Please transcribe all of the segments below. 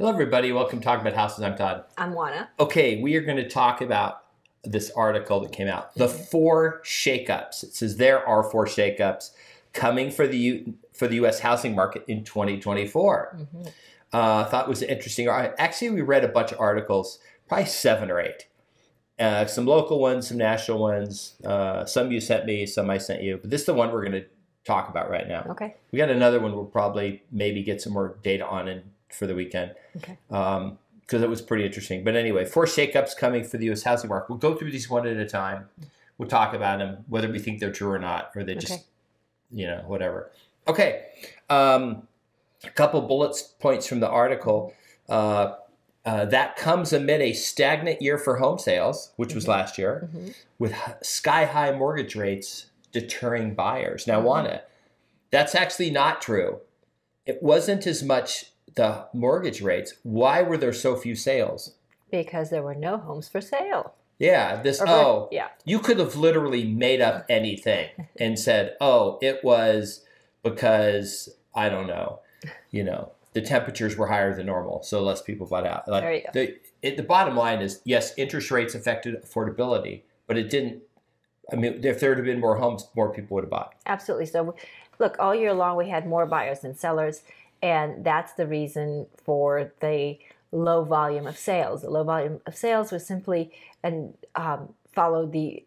Hello, everybody. Welcome to Talk About Houses. I'm Todd. I'm Juana. Okay, we are going to talk about this article that came out. The four shakeups. It says there are four shakeups coming for the U.S. housing market in 2024. I thought it was interesting. Actually, we read a bunch of articles, probably 7 or 8. Some local ones, some national ones. Some you sent me, some I sent you. But this is the one we're going to talk about right now. Okay. We got another one we'll probably maybe get some more data on for the weekend. Okay. Because it was pretty interesting. But anyway, 4 shakeups coming for the U.S. housing market. We'll go through these one at a time. We'll talk about them, whether we think they're true or not, or they just, whatever. Okay. A couple bullet points from the article. That comes amid a stagnant year for home sales, which was last year, with sky-high mortgage rates deterring buyers. Now, Juana, that's actually not true. It wasn't as much the mortgage rates. Why were there so few sales? Because there were no homes for sale. Yeah, you could have literally made up anything and said, it was because, I don't know, the temperatures were higher than normal, so less people bought out. There you go. The bottom line is, yes, interest rates affected affordability, but it didn't. I mean, if there had been more homes, more people would have bought. Absolutely. So, look, all year long we had more buyers than sellers, and that's the reason for the low volume of sales. The low volume of sales was simply followed the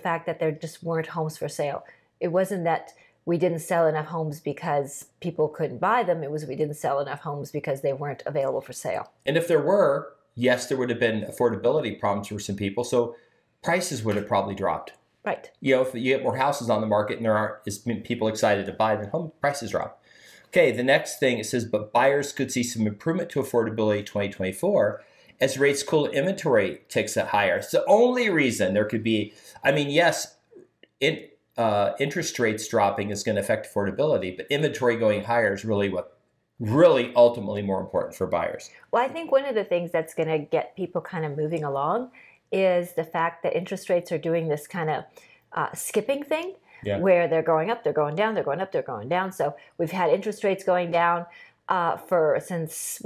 fact that there just weren't homes for sale. It wasn't that we didn't sell enough homes because people couldn't buy them. It was we didn't sell enough homes because they weren't available for sale. And if there were, yes, there would have been affordability problems for some people. So prices would have probably dropped. Right. If you get more houses on the market and there aren't as many people excited to buy, then home prices drop. Okay, the next thing, it says, but buyers could see some improvement to affordability 2024 as rates cool, inventory ticks it higher. It's the only reason there could be, yes, interest rates dropping is going to affect affordability, but inventory going higher is really what really ultimately more important for buyers. Well, I think one of the things that's going to get people kind of moving along is the fact that interest rates are doing this kind of skipping thing. Yeah. Where they're going up, they're going down, they're going up, they're going down. So we've had interest rates going down since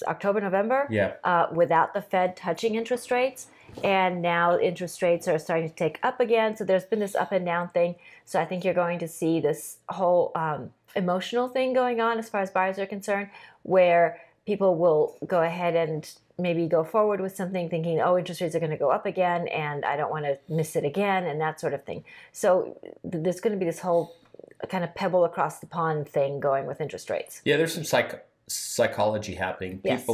October, November, without the Fed touching interest rates. And now interest rates are starting to take up again. So there's been this up and down thing. So I think you're going to see this whole emotional thing going on as far as buyers are concerned, where people will go ahead and maybe go forward with something thinking, interest rates are going to go up again and I don't want to miss it again and that sort of thing. So there's going to be this whole kind of pebble across the pond thing going with interest rates. Yeah, there's some psychology happening. Yes.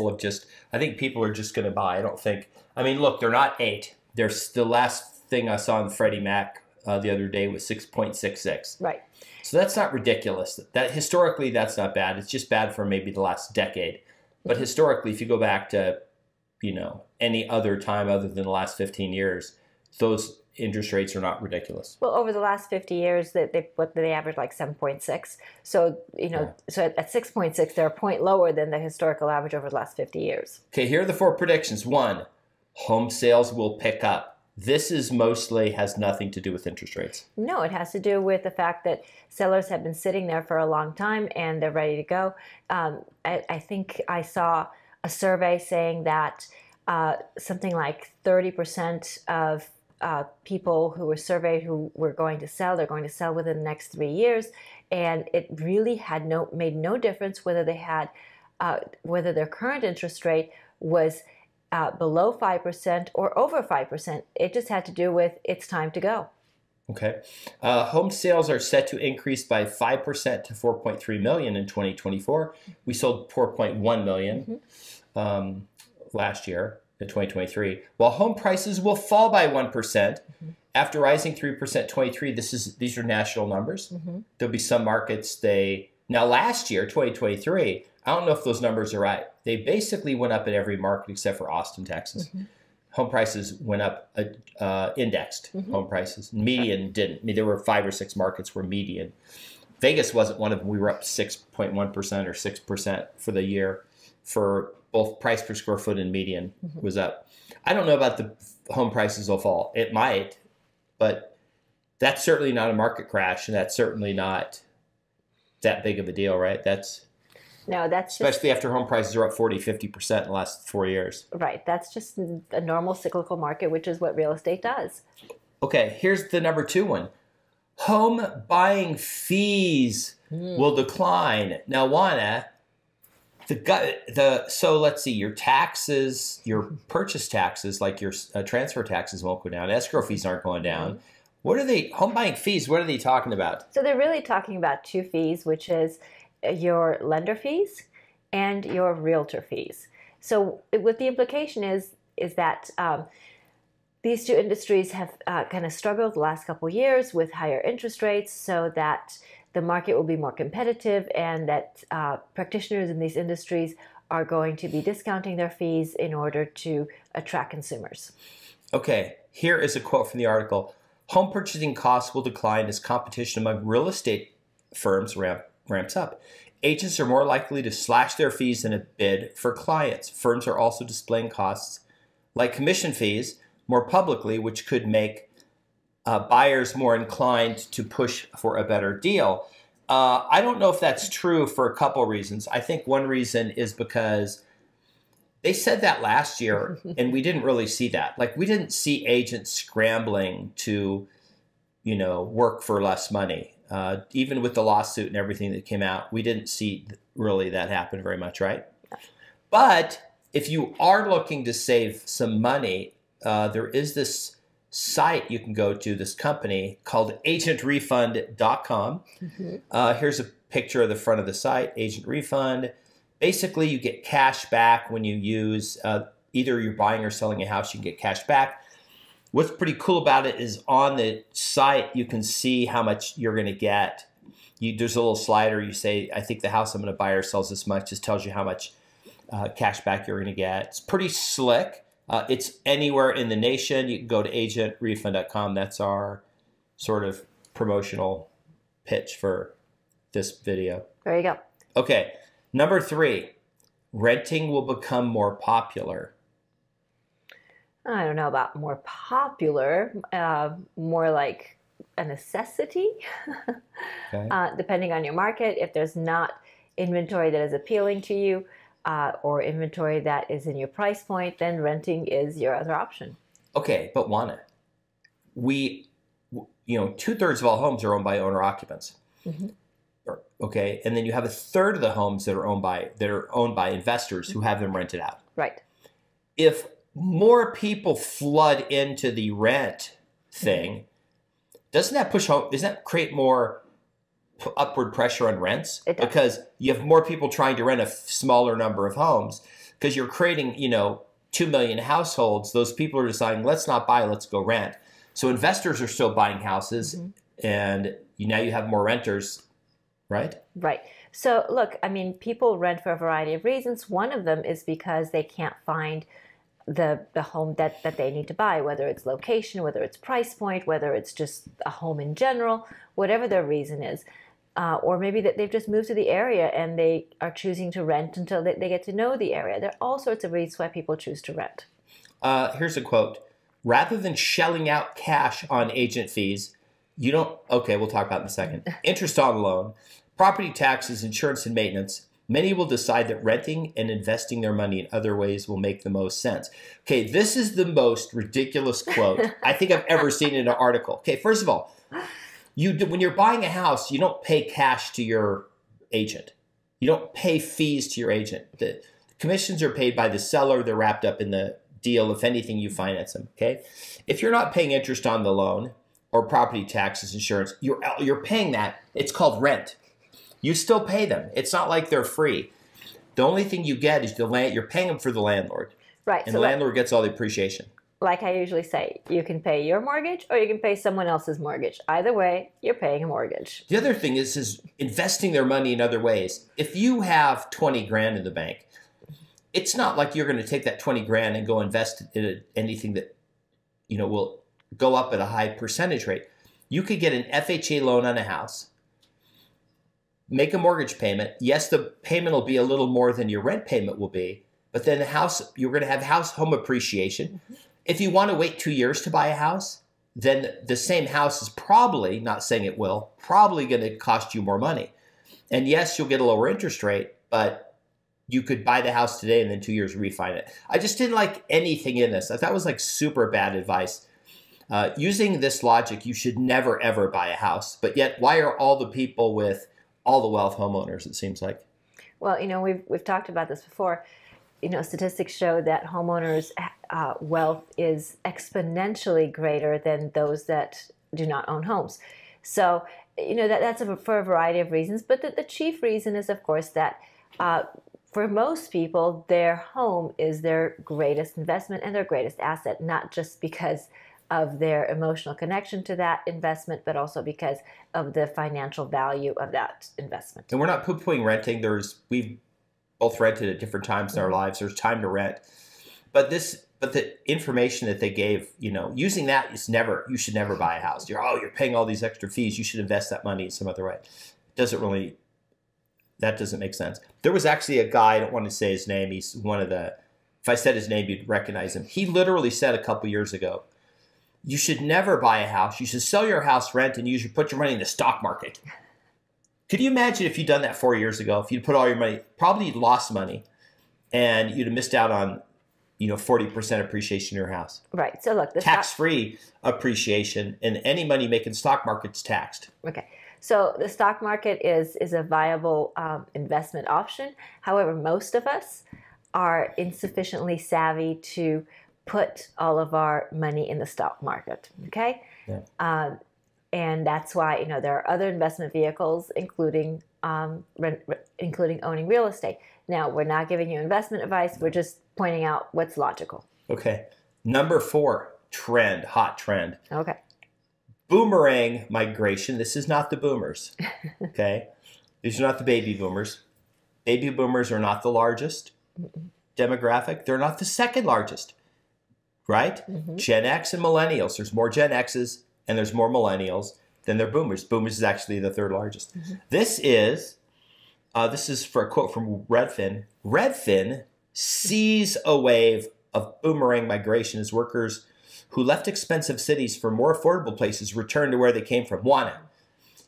I think people are just going to buy. Look, they're not 8. There's the last thing I saw in Freddie Mac the other day was 6.66. Right. So that's not ridiculous. That historically, that's not bad. It's just bad for maybe the last decade. But historically, if you go back to any other time other than the last 15 years, those interest rates are not ridiculous. Well, over the last 50 years, they average like 7.6. So, so at 6.6, they're a point lower than the historical average over the last 50 years. Okay, here are the 4 predictions. 1, home sales will pick up. This has nothing to do with interest rates. No, it has to do with the fact that sellers have been sitting there for a long time and they're ready to go. I think I saw a survey saying that something like 30% of people who were surveyed who were going to sell, they're going to sell within the next 3 years, and it really made no difference whether they had whether their current interest rate was below 5% or over 5%. It just had to do with it's time to go. Okay. Home sales are set to increase by 5% to 4.3 million in 2024. We sold 4.1 million last year in 2023. While home prices will fall by 1% after rising 3% 23. These are national numbers. There'll be some markets now last year, 2023, I don't know if those numbers are right. They basically went up in every market except for Austin, Texas. Home prices went up, indexed home prices. Median didn't. There were 5 or 6 markets where median. Vegas wasn't one of them. We were up 6.1% or 6% for the year for both price per square foot and median was up. I don't know about the home prices will fall. It might, but that's certainly not a market crash, and that's certainly not that big of a deal, right? No, that's especially after home prices are up 40, 50% in the last 4 years. Right. That's just a normal cyclical market, which is what real estate does. Okay, here's the number 2 one. Home buying fees will decline. Now, Juana, so let's see, your taxes, your purchase taxes, like your transfer taxes won't go down. Escrow fees aren't going down. What are they, home buying fees, what are they talking about? So they're really talking about 2 fees, which is your lender fees and your realtor fees. So what the implication is that these 2 industries have kind of struggled the last couple of years with higher interest rates, so that the market will be more competitive, and that practitioners in these industries are going to be discounting their fees in order to attract consumers. Okay, here is a quote from the article. Home purchasing costs will decline as competition among real estate firms ramps up. Agents are more likely to slash their fees in a bid for clients. Firms are also displaying costs like commission fees more publicly, which could make buyers more inclined to push for a better deal. I don't know if that's true for a couple of reasons. I think one reason is because they said that last year and we didn't really see that. Like, we didn't see agents scrambling to, work for less money. Even with the lawsuit and everything that came out, we didn't see really that happen very much, right? But if you are looking to save some money, there is this site you can go to, this company called agentrefund.com. Here's a picture of the front of the site, Agent Refund. Basically, you get cash back when you use, either you're buying or selling a house, you can get cash back. What's pretty cool about it is on the site, you can see how much you're going to get. There's a little slider. You say, I think the house I'm going to buy or sells this much. Just tells you how much cash back you're going to get. It's pretty slick. It's anywhere in the nation. You can go to agentrefund.com. That's our sort of promotional pitch for this video. There you go. Okay. Number 3, renting will become more popular. I don't know about more popular, more like a necessity. Okay. Depending on your market, if there's not inventory that is appealing to you, or inventory that is in your price point, then renting is your other option. Okay, but Juana, 2/3 of all homes are owned by owner occupants. Okay, and then you have 1/3 of the homes that are owned by investors who have them rented out. Right. If more people flood into the rent thing, doesn't that create more upward pressure on rents? Because you have more people trying to rent a smaller number of homes, because you're creating, 2 million households. Those people are deciding, let's not buy, let's go rent. So investors are still buying houses, and now you have more renters, right? Right. So look, people rent for a variety of reasons. One of them is because they can't find the home that they need to buy, whether it's location, whether it's price point, whether it's just a home in general, whatever their reason is. Or maybe that they've just moved to the area and they are choosing to rent until they get to know the area. There are all sorts of reasons why people choose to rent. Here's a quote. Rather than shelling out cash on agent fees, we'll talk about it in a second. Interest on loan, property taxes, insurance, and maintenance, many will decide that renting and investing their money in other ways will make the most sense. Okay, this is the most ridiculous quote I think I've ever seen in an article. Okay, first of all, when you're buying a house, you don't pay cash to your agent. You don't pay fees to your agent. The commissions are paid by the seller. They're wrapped up in the deal. If anything, you finance them. Okay, if you're not paying interest on the loan or property taxes, insurance, you're paying that. It's called rent. You still pay them. It's not like they're free. The only thing you get is you're paying them for the landlord. Right. And so the landlord gets all the appreciation. Like I usually say, you can pay your mortgage or you can pay someone else's mortgage. Either way, you're paying a mortgage. The other thing is investing their money in other ways. If you have 20 grand in the bank, it's not like you're going to take that 20 grand and go invest in anything that, will go up at a high percentage rate. You could get an FHA loan on a house, make a mortgage payment. Yes, the payment will be a little more than your rent payment will be, but then you're going to have home appreciation. If you want to wait 2 years to buy a house, then the same house is probably, not saying it will, probably going to cost you more money. And yes, you'll get a lower interest rate, but you could buy the house today and then 2 years refinance it. I just didn't like anything in this. I thought it was like super bad advice. Using this logic, you should never, ever buy a house. But yet, why are all the people with all the wealth homeowners, it seems like? Well, we've talked about this before. Statistics show that homeowners' wealth is exponentially greater than those that do not own homes. So, that's for a variety of reasons. But the chief reason is, of course, that for most people, their home is their greatest investment and their greatest asset, not just because of their emotional connection to that investment, but also because of the financial value of that investment. And we're not poo-pooing renting. We've both rented at different times in our lives. There's time to rent. But the information that they gave, using that is you should never buy a house. You're paying all these extra fees. You should invest that money in some other way. That doesn't make sense. There was actually a guy, I don't want to say his name. He's if I said his name, you'd recognize him. He literally said a couple years ago, you should never buy a house. You should sell your house, rent, and put your money in the stock market. Could you imagine if you'd done that 4 years ago? If you'd put all your money, probably you'd lost money, and you'd have missed out on 40% appreciation in your house. Right. So look, tax-free appreciation, and any money you make in the stock market's taxed. Okay. So the stock market is a viable investment option. However, most of us are insufficiently savvy to put all of our money in the stock market. Okay. Yeah. And that's why there are other investment vehicles, including owning real estate. Now, we're not giving you investment advice. We're just pointing out what's logical. Okay. Number 4, hot trend. Okay. Boomerang migration. This is not the boomers. Okay. These are not the baby boomers. Baby boomers are not the largest demographic. They're not the second largest. Right? Mm-hmm. Gen X and millennials. There's more Gen X's and there's more millennials than there are boomers. Boomers is actually the third largest. Mm-hmm. This is for a quote from Redfin. Redfin sees a wave of boomerang migration as workers who left expensive cities for more affordable places return to where they came from. Juana,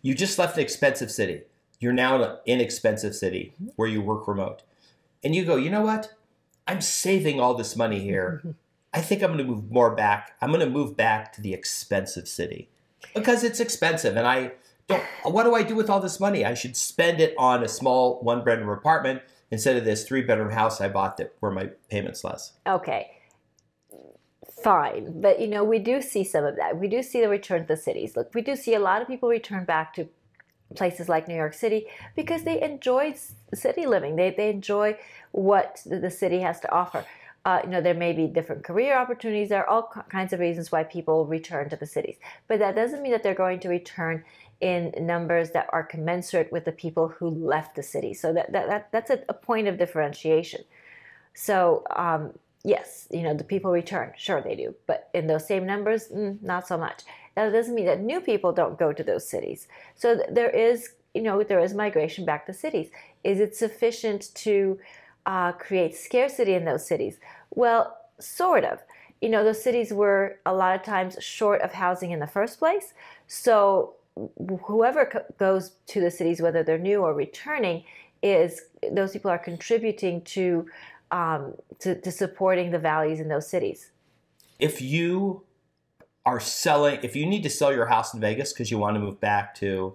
you just left an expensive city. You're now in an inexpensive city where you work remote. And you go, you know what? I'm saving all this money here. I think I'm going to move more back. I'm going to move back to the expensive city because it's expensive. And what do I do with all this money? I should spend it on a small 1-bedroom apartment instead of this 3-bedroom house I bought where my payment's less. Okay. Fine. But, we do see some of that. We do see the return to the cities. Look, we do see a lot of people return back to places like New York City because they enjoy city living. They enjoy what the city has to offer. There may be different career opportunities. There are all kinds of reasons why people return to the cities. But that doesn't mean that they're going to return in numbers that are commensurate with the people who left the city. So that's a point of differentiation. So, yes, the people return. Sure, they do. But in those same numbers, not so much. That doesn't mean that new people don't go to those cities. So there is migration back to cities. Is it sufficient to create scarcity in those cities? Well, sort of. Those cities were a lot of times short of housing in the first place. So whoever goes to the cities, whether they're new or returning, those people are contributing to supporting the values in those cities. If you need to sell your house in Vegas because you want to move back to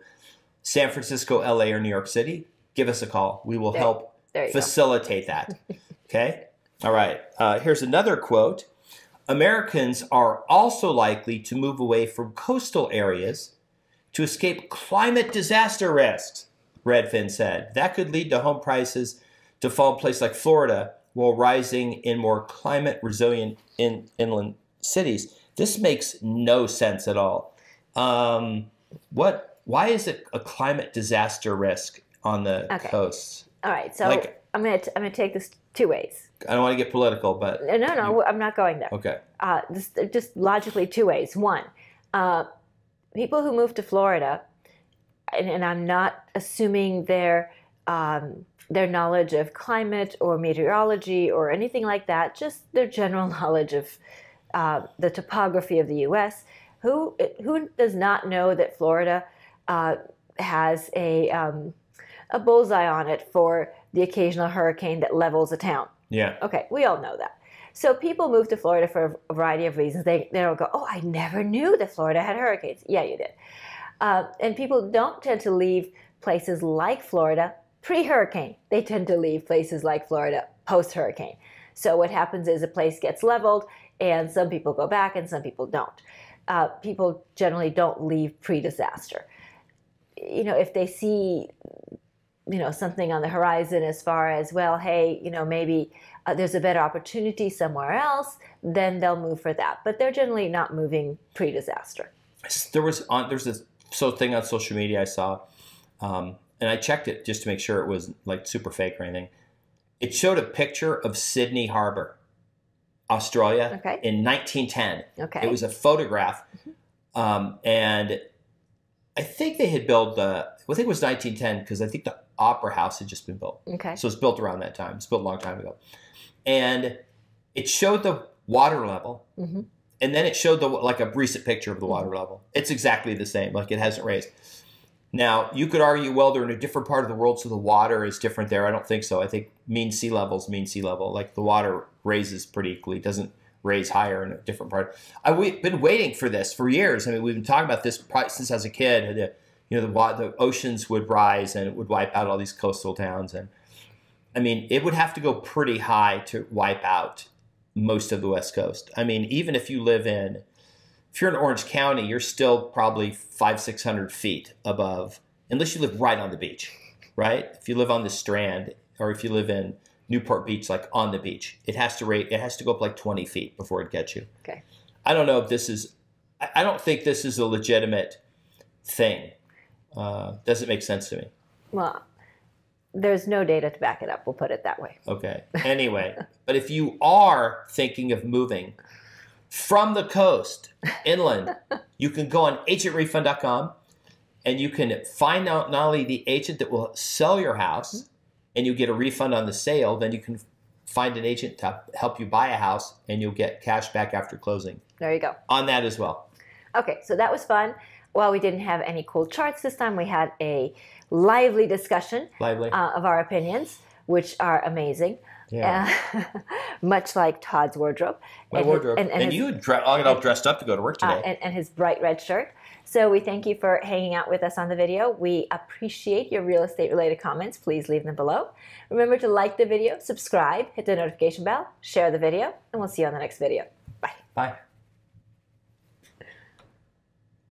San Francisco, LA, or New York City, give us a call. We will help facilitate that. Okay? All right. Here's another quote. Americans are also likely to move away from coastal areas to escape climate disaster risks, Redfin said. That could lead to home prices to fall in places like Florida while rising in more climate resilient inland cities. This makes no sense at all. Why is it a climate disaster risk on the coast? All right, so I'm gonna take this two ways. I don't want to get political, but no, I'm not going there. Okay. Just logically, two ways. One, people who move to Florida, and I'm not assuming their knowledge of climate or meteorology or anything like that, just their general knowledge of the topography of the U.S. Who does not know that Florida has a bullseye on it for the occasional hurricane that levels a town. Yeah. Okay, we all know that. So people move to Florida for a variety of reasons. They don't go, oh, I never knew that Florida had hurricanes. Yeah, you did. And people don't tend to leave places like Florida pre-hurricane. They tend to leave places like Florida post-hurricane. So what happens is a place gets leveled, and some people go back and some people don't. People generally don't leave pre-disaster. If they see, something on the horizon as far as, well, hey, maybe there's a better opportunity somewhere else, then they'll move for that. But they're generally not moving pre-disaster. There's this thing on social media I saw, and I checked it just to make sure it was like super fake or anything. It showed a picture of Sydney Harbor, Australia, in 1910. Okay. It was a photograph, and I think they had built I think it was 1910 because I think the Opera House had just been built. Okay. So it's built around that time. It's built a long time ago. And it showed the water level, and then it showed like a recent picture of the water level. It's exactly the same. Like, it hasn't raised. Now, you could argue, well, they're in a different part of the world, so the water is different there. I don't think so. I think mean sea level is mean sea level. Like, the water raises pretty equally. It doesn't raise higher in a different part. We've been waiting for this for years. I mean, we've been talking about this probably since I was a kid. The oceans would rise and it would wipe out all these coastal towns. And I mean, it would have to go pretty high to wipe out most of the West Coast. I mean, even if you're in Orange County, you're still probably 500-600 feet above, unless you live right on the beach, right? If you live on the Strand, or if you live in Newport Beach, like on the beach, it has to go up like 20 feet before it gets you. Okay. I don't know if I don't think this is a legitimate thing. Doesn't make sense to me. Well, there's no data to back it up. We'll put it that way. Okay. Anyway, but if you are thinking of moving from the coast inland, you can go on agentrefund.com and you can find out not only the agent that will sell your house and you get a refund on the sale, then you can find an agent to help you buy a house and you'll get cash back after closing. There you go. On that as well. Okay, so that was fun. While we didn't have any cool charts this time, we had a lively discussion of our opinions, which are amazing. Yeah. Much like Todd's wardrobe. My wardrobe. And you all dressed up to go to work today. And his bright red shirt. So we thank you for hanging out with us on the video. We appreciate your real estate related comments. Please leave them below. Remember to like the video, subscribe, hit the notification bell, share the video, and we'll see you on the next video. Bye. Bye.